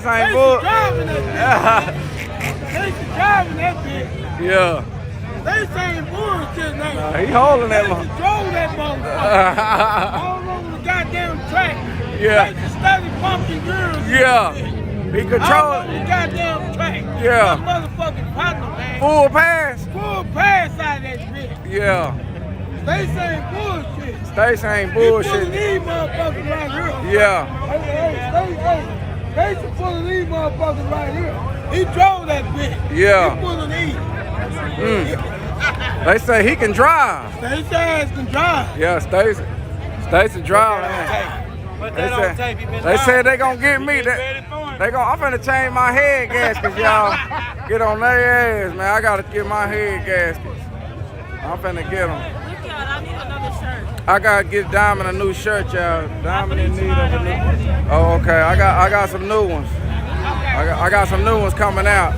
Stace ain't bull. Driving that bitch. Stacy driving that bitch. Yeah. Stacy ain't bullshit now. Nah, he holding that one. Stacy drove that motherfucker. All over the goddamn track. Yeah. Stacy study pumpkin girls. Yeah. He All control over the goddamn track. Yeah. My motherfucking partner, man. full pass. Full pass out of that bitch. Yeah. Stacy ain't bullshit. Stace ain't He pulling bullshit. these motherfuckers right here. Yeah. Stacy pulling these motherfuckers right here. He drove that bitch. Yeah. He pulling these. They say he can drive. Stacy ass can drive. Yeah, Stacy drive, man. They said they gonna get me. I'm finna change my head gaskets, y'all. Get on their ass, man. I gotta get my head gaskets. I'm finna get them. I need another shirt. I gotta get Diamond a new shirt, y'all. Diamond in need of a new. Oh, okay. I got some new ones. I got some new ones coming out.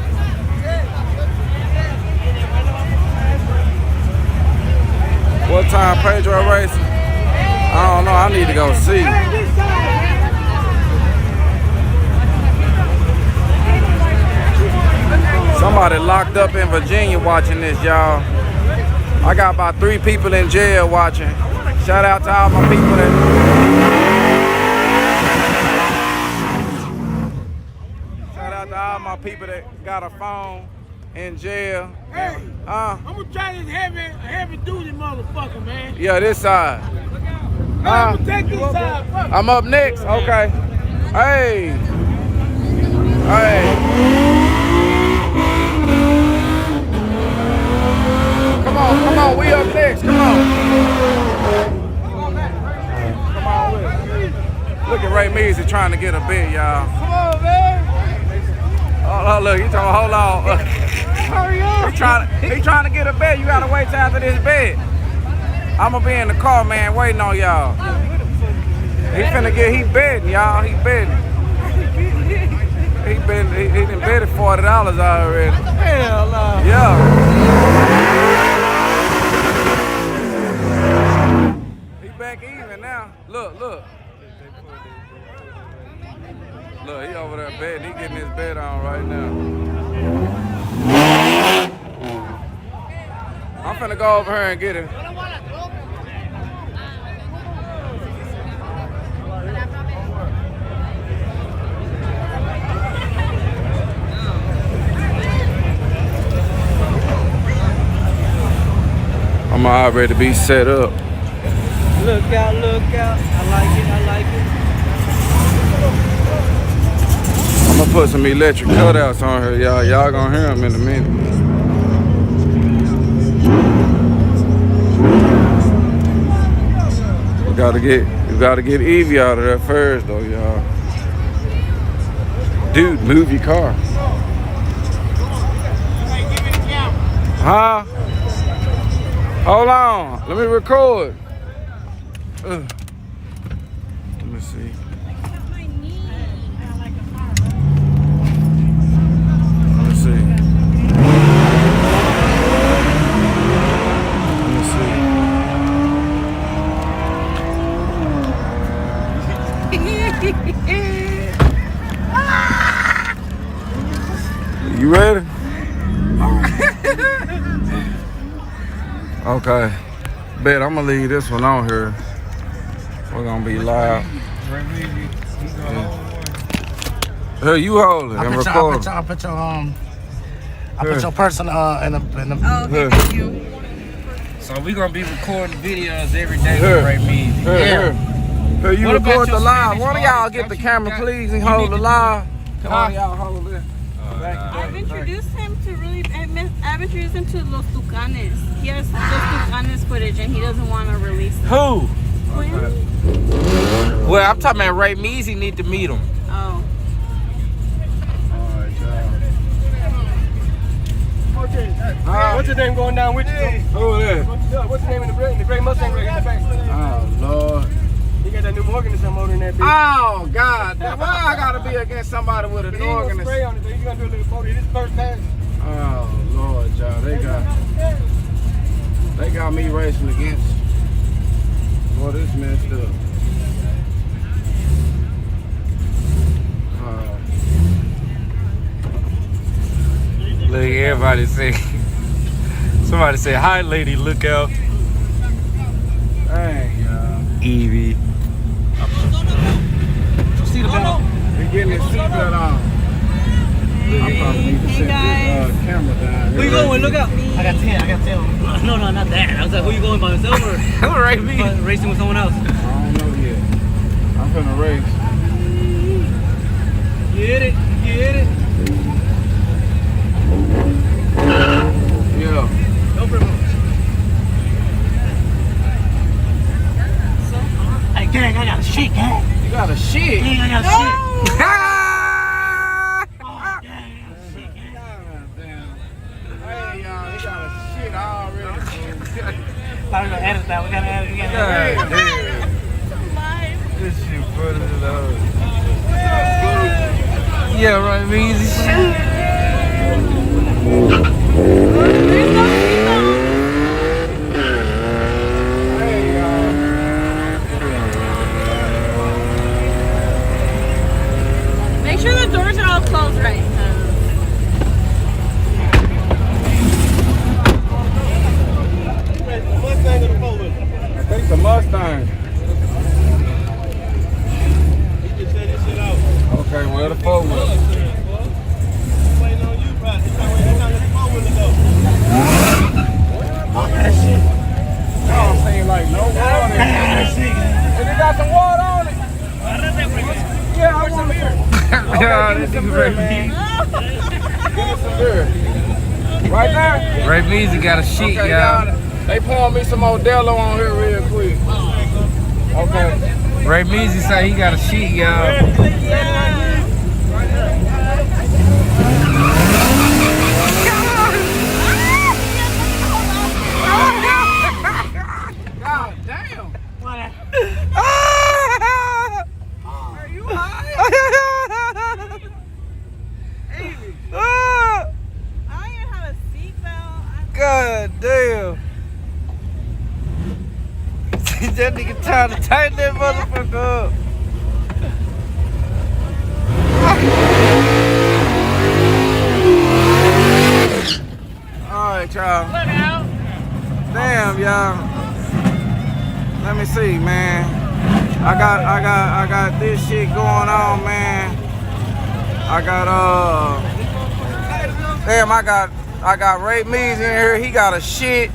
What time Pedro racing? I don't know. I need to go see. Somebody locked up in Virginia watching this, y'all. I got about 3 people in jail watching. Shout out to all my people that. Shout out to all my people that got a phone in jail. Hey, I'm gonna try this heavy duty motherfucker, man. Yeah, this side. I'm gonna take this side. Fuck. I'm up next. Okay. Hey. Hey. Come on, we up next. Come on. Come on with it. Look at Ray Measy trying to get a bid, y'all. Come on, man. Oh, look, he told hold on. Hurry up. He trying to get a bed. You gotta wait till after this bed. I'ma be in the car, man, waiting on y'all. He betting, y'all. He betting. He done betted $40 already. Hell no. Yeah. He back even now. Look. Look, he over there betting. He getting his bet on right now. I'm finna go over here and get him. I'm already to be set up. Look out, look out. I like it. I'm gonna put some electric cutouts on here, y'all. Y'all gonna hear them in a minute. We gotta get Evie out of there first, though, y'all. Dude, move your car. Huh? Hold on. Let me record. Let me see. You ready? Okay. Bet I'm gonna leave this one on here. We're gonna be live. Here, you hold it and record. I put your person in the. Oh, okay, thank you. So we gonna be recording videos every day with Ray Measy. Here, you What about record your the live. Spanish One of y'all artists? get the Don't camera, you- please, and you hold need the to live. Come One on. of y'all hold it. I've introduced him to I've introduced him to Los Tucanes. He has Los Tucanes footage and he doesn't want to release it. Who? Quinn? Well, I'm talking about Ray Measy. Need to meet him. Oh. What's your name going down with you? Who is that? What's your name in the gray Mustang right in the back? Oh, Lord. He got that new organism motor in that bitch. Oh, God. Why I gotta be against somebody with an He ain't gonna organism? spray on it, so he's gonna do a little photo. This first pass. Oh, Lord, y'all. They got me racing against. Boy, this messed up. Look, everybody say. Somebody say, "Hi, lady, look out." Dang, y'all. Evie. Seatbelt. They're getting his seatbelt on. I probably need to set this camera down. Who you going with? Look out. I got 10. No, not that. I was like, who you going by myself or Right, me. racing with someone else? I don't know yet. I'm finna race. Get it. Yeah. Go for it. Hey, gang, I got a shit, gang. You got a shit. Gang, I got a shit. Hey, y'all, he got a shit already. I'm gonna edit that. We gotta edit. This shit funny as hell. Yeah, right, me easy shit. Make sure the doors are all closed right. Mustang or the four-wheeler? I think it's a Mustang. He just said this shit out. Okay, well, the four-wheeler. Waiting on you, bro. He's trying to let the four-wheeler go. Y'all seem like no water. And it got some water on it. Yeah, I want some beer. Okay, give me some beer, man. Give me some beer. Right now? Ray Beezy got a shit, Okay, y'all. They pouring me some Modelo on here real quick. Okay. Ray Beezy say he got a shit, y'all. God damn. Are you high? I don't even have a seatbelt. God damn. That nigga trying to tighten that motherfucker up. Alright, y'all. Damn, y'all. Let me see, man. I got this shit going on, man. I got damn, I got Ray Mees in here. He got a shit.